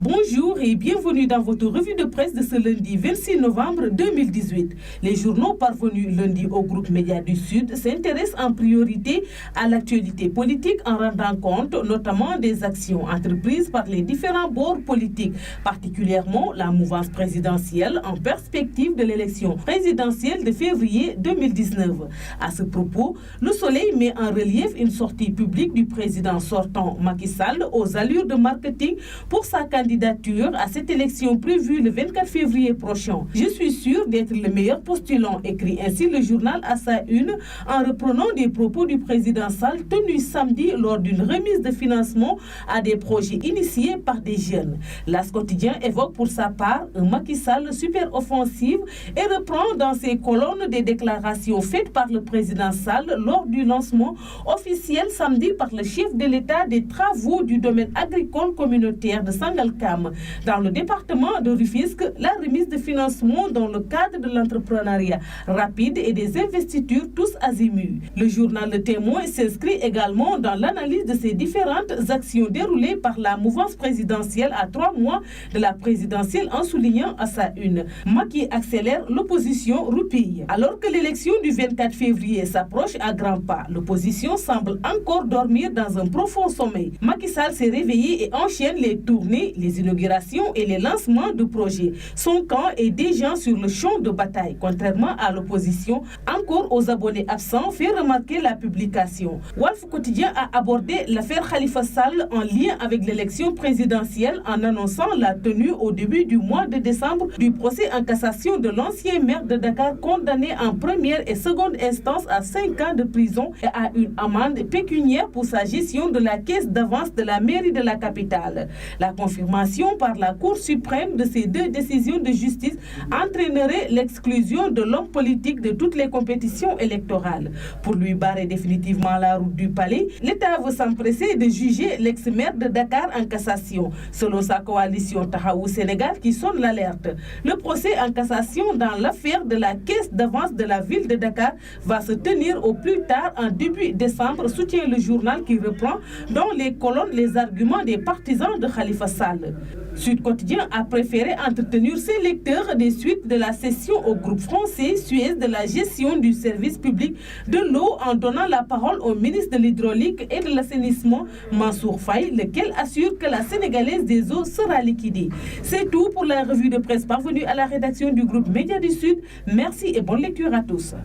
Bonjour et bienvenue dans votre revue de presse de ce lundi 26 novembre 2018. Les journaux parvenus lundi au groupe Média du Sud s'intéressent en priorité à l'actualité politique en rendant compte notamment des actions entreprises par les différents bords politiques, particulièrement la mouvance présidentielle en perspective de l'élection présidentielle de février 2019. À ce propos, Le Soleil met en relief une sortie publique du président sortant Macky Sall aux allures de marketing pour sa candidature à cette élection prévue le 24 février prochain. Je suis sûr d'être le meilleur postulant, écrit ainsi le journal à sa une en reprenant des propos du président Sall tenus samedi lors d'une remise de financement à des projets initiés par des jeunes. L'As quotidien évoque pour sa part un Macky Sall super offensive et reprend dans ses colonnes des déclarations faites par le président Sall lors du lancement officiel samedi par le chef de l'État des travaux du domaine agricole communautaire de Sangalkam dans le département de Rufisque, la remise de financement dans le cadre de l'entrepreneuriat rapide et des investitures tous azimuts. Le journal Le Témoin s'inscrit également dans l'analyse de ces différentes actions déroulées par la mouvance présidentielle à 3 mois de la présidentielle en soulignant à sa une Macky accélère, l'opposition roupille. Alors que l'élection du 24 février s'approche à grands pas, l'opposition semble encore dormir dans un profond sommeil. Macky Sall s'est réveillé et enchaîne les tournées, les inaugurations et les lancements de projets. Son camp est déjà sur le champ de bataille, contrairement à l'opposition, encore aux abonnés absents, fait remarquer la publication. Walf Quotidien a abordé l'affaire Khalifa Sall en lien avec l'élection présidentielle en annonçant la tenue au début du mois de décembre du procès en cassation de l'ancien maire de Dakar condamné en première et seconde instance à 5 ans de prison et à une amende pécuniaire pour sa gestion de la caisse d'avance de la mairie de la capitale. La confirmation par la Cour suprême de ces deux décisions de justice entraînerait l'exclusion de l'homme politique de toutes les compétitions électorales. Pour lui barrer définitivement la route du palais, l'État veut s'empresser de juger l'ex-maire de Dakar en cassation, selon sa coalition Tahaou Sénégal qui sonne l'alerte. Le procès en cassation dans l'affaire de la caisse d'avance de la ville de Dakar va se tenir au plus tard en début décembre, soutient le journal qui reprend dans les colonnes les arguments des partisans de Khalifa Sall. Sud Quotidien a préféré entretenir ses lecteurs des suites de la cession au groupe français Suez de la gestion du service public de l'eau en donnant la parole au ministre de l'Hydraulique et de l'Assainissement Mansour Faye, lequel assure que la Sénégalaise des eaux sera liquidée. C'est tout pour la revue de presse parvenue à la rédaction du groupe Média du Sud. Merci et bonne lecture à tous.